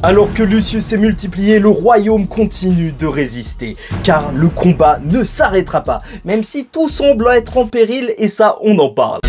Alors que Lucius s'est multiplié, le royaume continue de résister, car le combat ne s'arrêtera pas, même si tout semble être en péril, et ça, on en parle.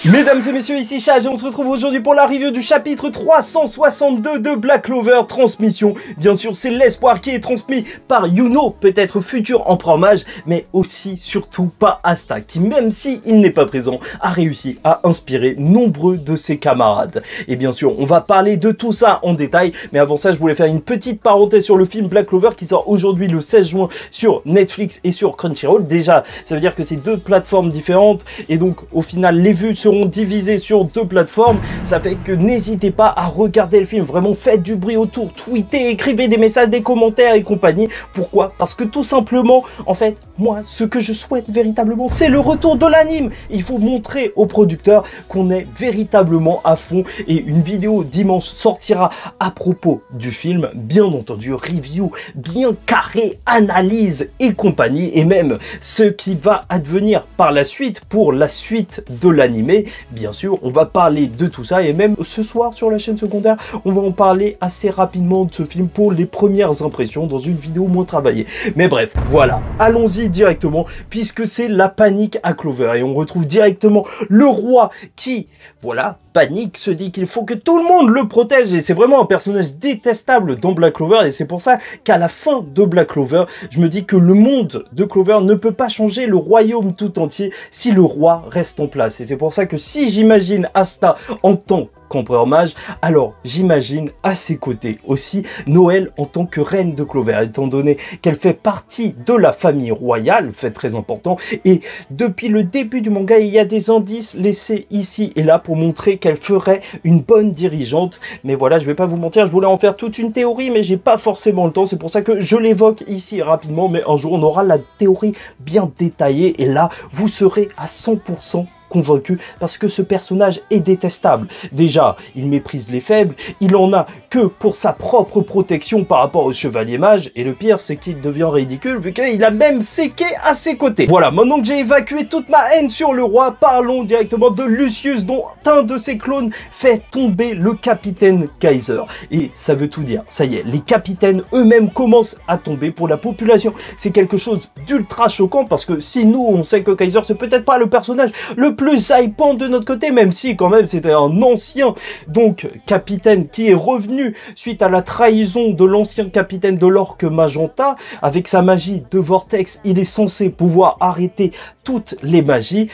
Mesdames et messieurs, ici Chage et on se retrouve aujourd'hui pour la review du chapitre 362 de Black Clover Transmission. Bien sûr, c'est l'espoir qui est transmis par Yuno, peut-être futur empereur mage, mais aussi, surtout, par Asta, qui même si il n'est pas présent, a réussi à inspirer nombreux de ses camarades. Et bien sûr, on va parler de tout ça en détail, mais avant ça, je voulais faire une petite parenthèse sur le film Black Clover qui sort aujourd'hui le 16 juin sur Netflix et sur Crunchyroll. Déjà, ça veut dire que c'est deux plateformes différentes, et donc, au final, les vues seront divisés sur deux plateformes. Ça fait que n'hésitez pas à regarder le film, vraiment faites du bruit autour, tweetez, écrivez des messages, des commentaires et compagnie. Pourquoi? Parce que tout simplement, en fait, moi, ce que je souhaite véritablement, c'est le retour de l'anime. Il faut montrer aux producteurs qu'on est véritablement à fond, et une vidéo dimanche sortira à propos du film, bien entendu, review bien carré, analyse et compagnie, et même ce qui va advenir par la suite pour la suite de l'animé. Bien sûr, on va parler de tout ça, et même ce soir sur la chaîne secondaire, on va en parler assez rapidement de ce film pour les premières impressions dans une vidéo moins travaillée. Mais bref, voilà, allons-y directement, puisque c'est la panique à Clover, et on retrouve directement le roi qui, voilà, panique, se dit qu'il faut que tout le monde le protège, et c'est vraiment un personnage détestable dans Black Clover, et c'est pour ça qu'à la fin de Black Clover, je me dis que le monde de Clover ne peut pas changer le royaume tout entier si le roi reste en place, et c'est pour ça que si j'imagine Asta en tant qu'empereur mage, alors j'imagine à ses côtés aussi Noël en tant que reine de Clover, étant donné qu'elle fait partie de la famille royale, fait très important, et depuis le début du manga, il y a des indices laissés ici et là pour montrer qu'elle ferait une bonne dirigeante. Mais voilà, je vais pas vous mentir, je voulais en faire toute une théorie, mais j'ai pas forcément le temps, c'est pour ça que je l'évoque ici rapidement, mais un jour on aura la théorie bien détaillée, et là, vous serez à 100% convaincu, parce que ce personnage est détestable. Déjà, il méprise les faibles, il en a que pour sa propre protection par rapport au chevalier mage, et le pire c'est qu'il devient ridicule vu qu'il a même Seke à ses côtés. Voilà, maintenant que j'ai évacué toute ma haine sur le roi, parlons directement de Lucius, dont un de ses clones fait tomber le capitaine Kaiser. Et ça veut tout dire, ça y est, les capitaines eux-mêmes commencent à tomber. Pour la population, c'est quelque chose d'ultra choquant, parce que si nous on sait que Kaiser c'est peut-être pas le personnage le plus hypant de notre côté, même si quand même c'était un ancien donc capitaine qui est revenu suite à la trahison de l'ancien capitaine de l'Orque Magenta. Avec sa magie de vortex, il est censé pouvoir arrêter toutes les magies.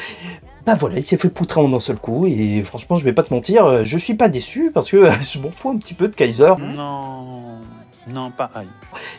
Bah voilà, il s'est fait poutrer en un seul coup, et franchement je vais pas te mentir, je suis pas déçu, parce que je m'en fous un petit peu de Kaiser. Non, pareil.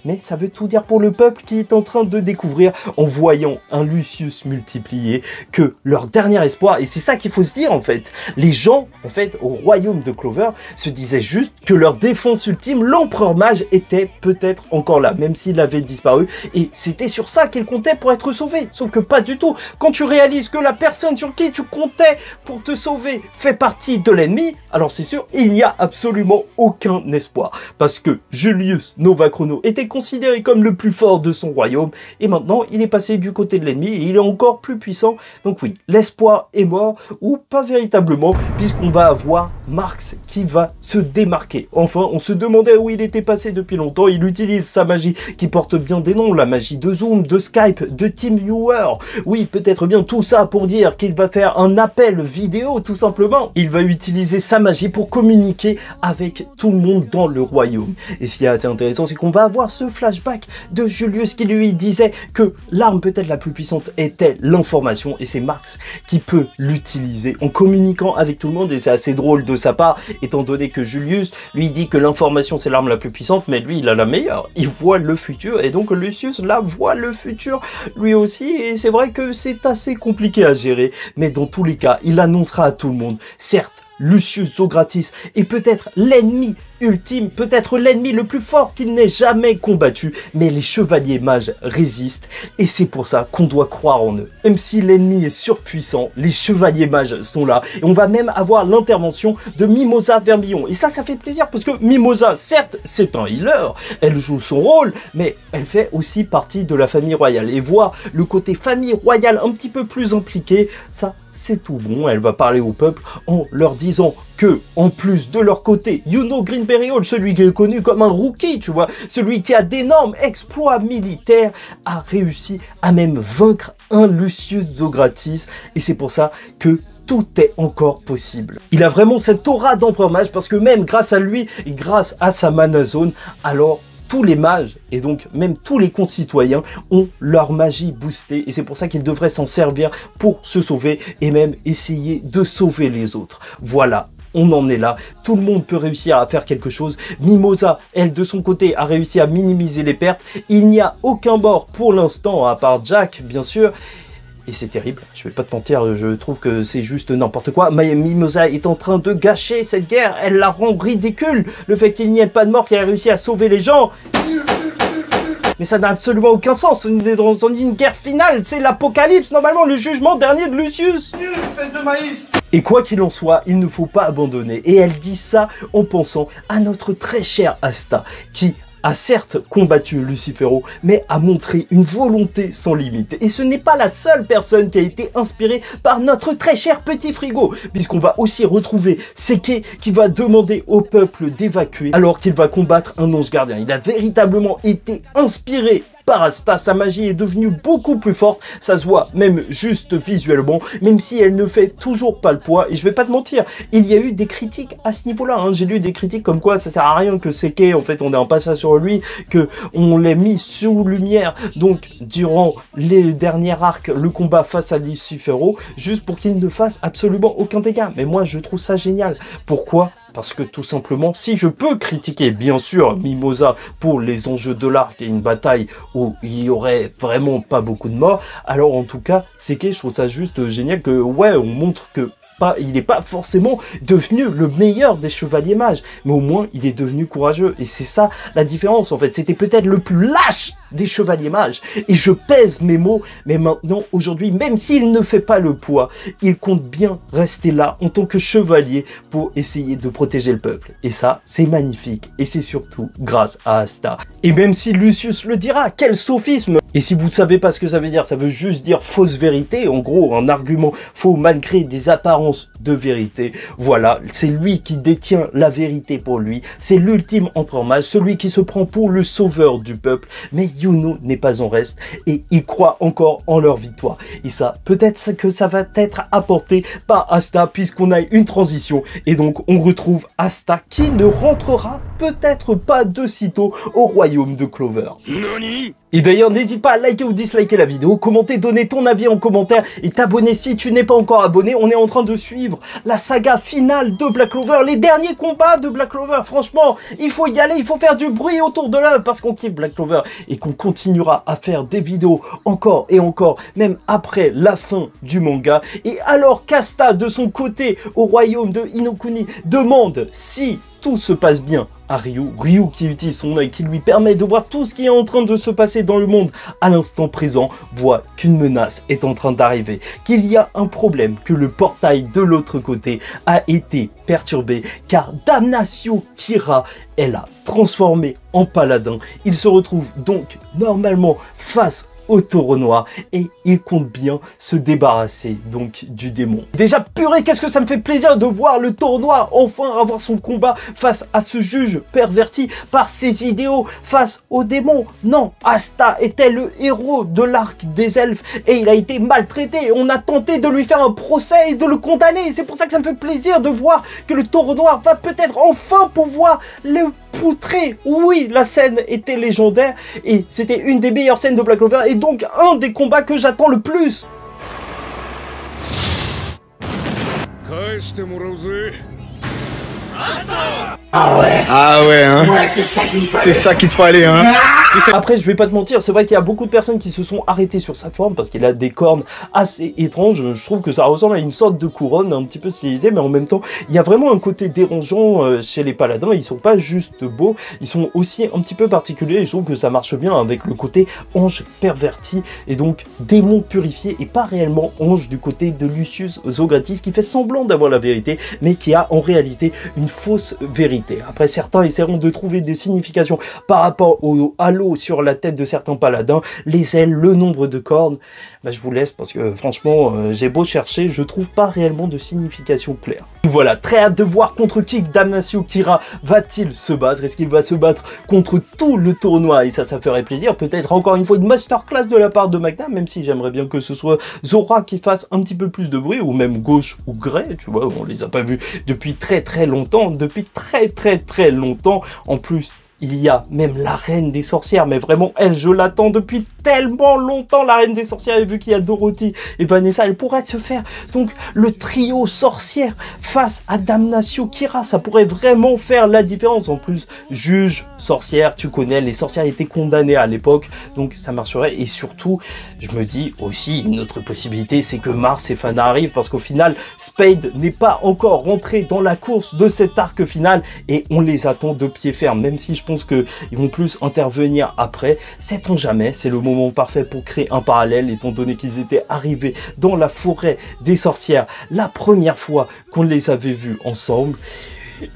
Mais ça veut tout dire pour le peuple qui est en train de découvrir, en voyant un Lucius multiplié, que leur dernier espoir, et c'est ça qu'il faut se dire en fait, les gens en fait au royaume de Clover se disaient juste que leur défense ultime, l'empereur mage, était peut-être encore là, même s'il avait disparu, et c'était sur ça qu'ils comptaient pour être sauvés. Sauf que pas du tout. Quand tu réalises que la personne sur qui tu comptais pour te sauver fait partie de l'ennemi, alors c'est sûr, il n'y a absolument aucun espoir, parce que Julius Nova Chrono était considéré comme le plus fort de son royaume, et maintenant il est passé du côté de l'ennemi, et il est encore plus puissant. Donc oui, l'espoir est mort, ou pas véritablement, puisqu'on va avoir Marx qui va se démarquer. Enfin, on se demandait où il était passé depuis longtemps. Il utilise sa magie qui porte bien des noms, la magie de Zoom, de Skype, de TeamViewer. Oui, peut-être bien tout ça pour dire qu'il va faire un appel vidéo, tout simplement. Il va utiliser sa magie pour communiquer avec tout le monde dans le royaume. Et ce qui est assez intéressant, c'est qu'on va avoir ce flashback de Julius qui lui disait que l'arme peut-être la plus puissante était l'information, et c'est Marx qui peut l'utiliser en communiquant avec tout le monde. Et c'est assez drôle de sa part, étant donné que Julius lui dit que l'information c'est l'arme la plus puissante, mais lui il a la meilleure, il voit le futur, et donc Lucius là voit le futur lui aussi, et c'est vrai que c'est assez compliqué à gérer, mais dans tous les cas il annoncera à tout le monde, certes Lucius Zogratis est peut-être l'ennemi ultime, peut-être l'ennemi le plus fort qu'il n'ait jamais combattu, mais les chevaliers mages résistent et c'est pour ça qu'on doit croire en eux. Même si l'ennemi est surpuissant, les chevaliers mages sont là et on va même avoir l'intervention de Mimosa Vermillon. Et ça fait plaisir parce que Mimosa, certes, c'est un healer, elle joue son rôle, mais elle fait aussi partie de la famille royale. Et voir le côté famille royale un petit peu plus impliqué, ça, c'est tout bon. Elle va parler au peuple en leur disant que, en plus de leur côté, Yuno Greenberry-Hall, celui qui est connu comme un rookie, tu vois, celui qui a d'énormes exploits militaires, a réussi à même vaincre un Lucius Zogratis. Et c'est pour ça que tout est encore possible. Il a vraiment cette aura d'empereur mage parce que même grâce à lui et grâce à sa mana zone, alors tous les mages et donc même tous les concitoyens ont leur magie boostée et c'est pour ça qu'ils devraient s'en servir pour se sauver et même essayer de sauver les autres. Voilà. On en est là, tout le monde peut réussir à faire quelque chose. Mimosa, elle, de son côté, a réussi à minimiser les pertes. Il n'y a aucun mort pour l'instant, à part Jack, bien sûr. Et c'est terrible, je vais pas te mentir, je trouve que c'est juste n'importe quoi. Mimosa est en train de gâcher cette guerre, elle la rend ridicule. Le fait qu'il n'y ait pas de mort, qu'elle a réussi à sauver les gens. Mais ça n'a absolument aucun sens, on est dans une guerre finale, c'est l'apocalypse, normalement le jugement dernier de Lucius. Espèce de maïs. Et quoi qu'il en soit, il ne faut pas abandonner. Et elle dit ça en pensant à notre très cher Asta, qui a certes combattu Lucifero, mais a montré une volonté sans limite. Et ce n'est pas la seule personne qui a été inspirée par notre très cher petit frigo, puisqu'on va aussi retrouver Seke qui va demander au peuple d'évacuer alors qu'il va combattre un ange gardien. Il a véritablement été inspiré par Asta, sa magie est devenue beaucoup plus forte, ça se voit même juste visuellement, même si elle ne fait toujours pas le poids, et je vais pas te mentir, il y a eu des critiques à ce niveau-là, hein. J'ai lu des critiques comme quoi ça sert à rien que Seke, en fait on est en passage sur lui, que on l'ait mis sous lumière, donc durant les derniers arcs, le combat face à Lucifero, juste pour qu'il ne fasse absolument aucun dégât, mais moi je trouve ça génial. Pourquoi ? Parce que tout simplement, si je peux critiquer bien sûr Mimosa pour les enjeux de l'arc et une bataille où il y aurait vraiment pas beaucoup de morts, alors en tout cas, c'est que je trouve ça juste génial que ouais, on montre que il n'est pas forcément devenu le meilleur des chevaliers mages, mais au moins il est devenu courageux. Et c'est ça la différence en fait. C'était peut-être le plus lâche des chevaliers mages. Et je pèse mes mots, mais maintenant, aujourd'hui, même s'il ne fait pas le poids, il compte bien rester là en tant que chevalier pour essayer de protéger le peuple. Et ça, c'est magnifique. Et c'est surtout grâce à Asta. Et même si Lucius le dira, quel sophisme! Et si vous ne savez pas ce que ça veut dire juste dire fausse vérité, en gros, un argument faux malgré des apparences de vérité. Voilà, c'est lui qui détient la vérité pour lui. C'est l'ultime empereur mage, celui qui se prend pour le sauveur du peuple. Mais Yuno n'est pas en reste et il croit encore en leur victoire. Et ça, peut-être que ça va être apporté par Asta puisqu'on a une transition. Et donc, on retrouve Asta qui ne rentrera peut-être pas de sitôt au royaume de Clover. Nani? Et d'ailleurs, n'hésite pas à liker ou disliker la vidéo, commenter, donner ton avis en commentaire et t'abonner si tu n'es pas encore abonné. On est en train de suivre la saga finale de Black Clover, les derniers combats de Black Clover. Franchement, il faut y aller, il faut faire du bruit autour de l'œuvre parce qu'on kiffe Black Clover et qu'on continuera à faire des vidéos encore et encore, même après la fin du manga. Et alors qu'Asta, de son côté, au royaume de Inokuni, demande si tout se passe bien à Ryu qui utilise son œil qui lui permet de voir tout ce qui est en train de se passer dans le monde à l'instant présent, voit qu'une menace est en train d'arriver, qu'il y a un problème, que le portail de l'autre côté a été perturbé, car Damnatio Kira est là, transformé en paladin. Il se retrouve donc normalement face au taureau noir et il compte bien se débarrasser donc du démon. Déjà purée, qu'est-ce que ça me fait plaisir de voir le taureau noir enfin avoir son combat face à ce juge perverti par ses idéaux face au démon. Non, Asta était le héros de l'arc des elfes et il a été maltraité. On a tenté de lui faire un procès et de le condamner. C'est pour ça que ça me fait plaisir de voir que le taureau noir va peut-être enfin pouvoir le poutrer. Oui, la scène était légendaire et c'était une des meilleures scènes de Black Clover et donc un des combats que j'attends le plus. Ah ouais, hein. C'est ça qu'il te fallait, hein. Après, je vais pas te mentir, c'est vrai qu'il y a beaucoup de personnes qui se sont arrêtées sur sa forme parce qu'il a des cornes assez étranges. Je trouve que ça ressemble à une sorte de couronne un petit peu stylisée, mais en même temps, il y a vraiment un côté dérangeant chez les paladins. Ils sont pas juste beaux, ils sont aussi un petit peu particuliers et je trouve que ça marche bien avec le côté ange perverti et donc démon purifié et pas réellement ange du côté de Lucius Zogratis qui fait semblant d'avoir la vérité, mais qui a en réalité une fausse vérité. Après, certains essaieront de trouver des significations par rapport au halo sur la tête de certains paladins, les ailes, le nombre de cornes. Bah, je vous laisse parce que franchement, j'ai beau chercher, je trouve pas réellement de signification claire. Voilà, très hâte de voir contre qui Damnatio Kira va-t-il se battre. Est-ce qu'il va se battre contre tout le tournoi? Et ça ferait plaisir. Peut-être encore une fois une masterclass de la part de Magna, même si j'aimerais bien que ce soit Zora qui fasse un petit peu plus de bruit, ou même Gauche ou Grey, tu vois, on les a pas vus depuis très longtemps, depuis très longtemps. En plus, il y a même la reine des sorcières, mais vraiment, elle, je l'attends depuis tellement longtemps, la reine des sorcières, et vu qu'il y a Dorothy et Vanessa, elle pourrait se faire, donc, le trio sorcière face à Damnatio Kira, ça pourrait vraiment faire la différence. En plus, juge, sorcière, tu connais, les sorcières étaient condamnées à l'époque, donc ça marcherait, et surtout, je me dis aussi, une autre possibilité, c'est que Mars et Fana arrivent, parce qu'au final, Spade n'est pas encore rentré dans la course de cet arc final, et on les attend de pied ferme, même si je pense qu'ils vont plus intervenir après. Sait-on jamais, c'est le moment parfait pour créer un parallèle, étant donné qu'ils étaient arrivés dans la forêt des sorcières la première fois qu'on les avait vus ensemble.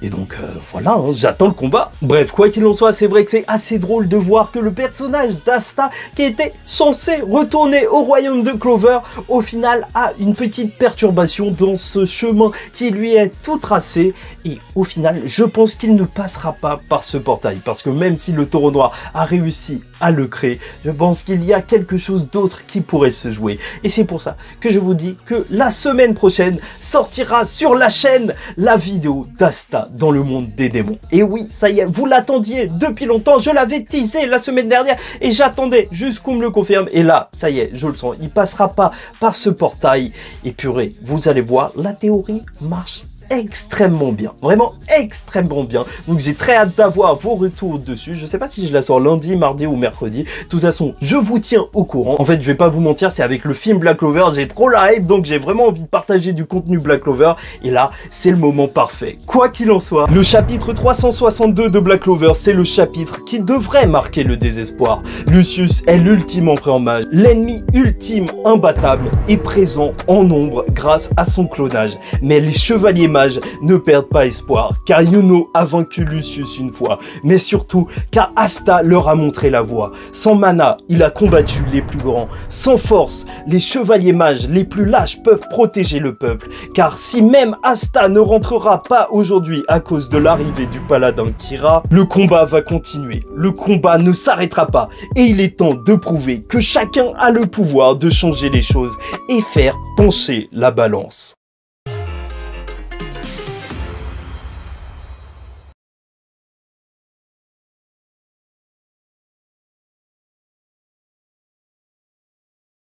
Et donc voilà, hein, j'attends le combat. Bref, quoi qu'il en soit, c'est vrai que c'est assez drôle de voir que le personnage d'Asta, qui était censé retourner au royaume de Clover, au final a une petite perturbation dans ce chemin qui lui est tout tracé. Et au final, je pense qu'il ne passera pas par ce portail. Parce que même si le taureau noir a réussi à le créer, je pense qu'il y a quelque chose d'autre qui pourrait se jouer. Et c'est pour ça que je vous dis que la semaine prochaine sortira sur la chaîne la vidéo d'Asta dans le monde des démons. Et oui, ça y est, vous l'attendiez depuis longtemps, je l'avais teasé la semaine dernière et j'attendais juste qu'on me le confirme. Et là, ça y est, je le sens, il passera pas par ce portail. Et purée, vous allez voir, la théorie marche extrêmement bien, vraiment extrêmement bien. Donc j'ai très hâte d'avoir vos retours dessus. Je sais pas si je la sors lundi, mardi ou mercredi. De toute façon, je vous tiens au courant. En fait, je vais pas vous mentir, c'est avec le film Black Clover, j'ai trop la hype, donc j'ai vraiment envie de partager du contenu Black Clover. Et là, c'est le moment parfait. Quoi qu'il en soit, le chapitre 362 de Black Clover, c'est le chapitre qui devrait marquer le désespoir. Lucius est l'ultime empereur mage, l'ennemi ultime imbattable est présent en nombre grâce à son clonage. Mais les chevaliers mages ne perdent pas espoir, car Yuno a vaincu Lucius une fois, mais surtout car Asta leur a montré la voie. Sans mana, il a combattu les plus grands. Sans force, les chevaliers mages les plus lâches peuvent protéger le peuple, car si même Asta ne rentrera pas aujourd'hui à cause de l'arrivée du paladin Kira, le combat va continuer. Le combat ne s'arrêtera pas, et il est temps de prouver que chacun a le pouvoir de changer les choses et faire pencher la balance.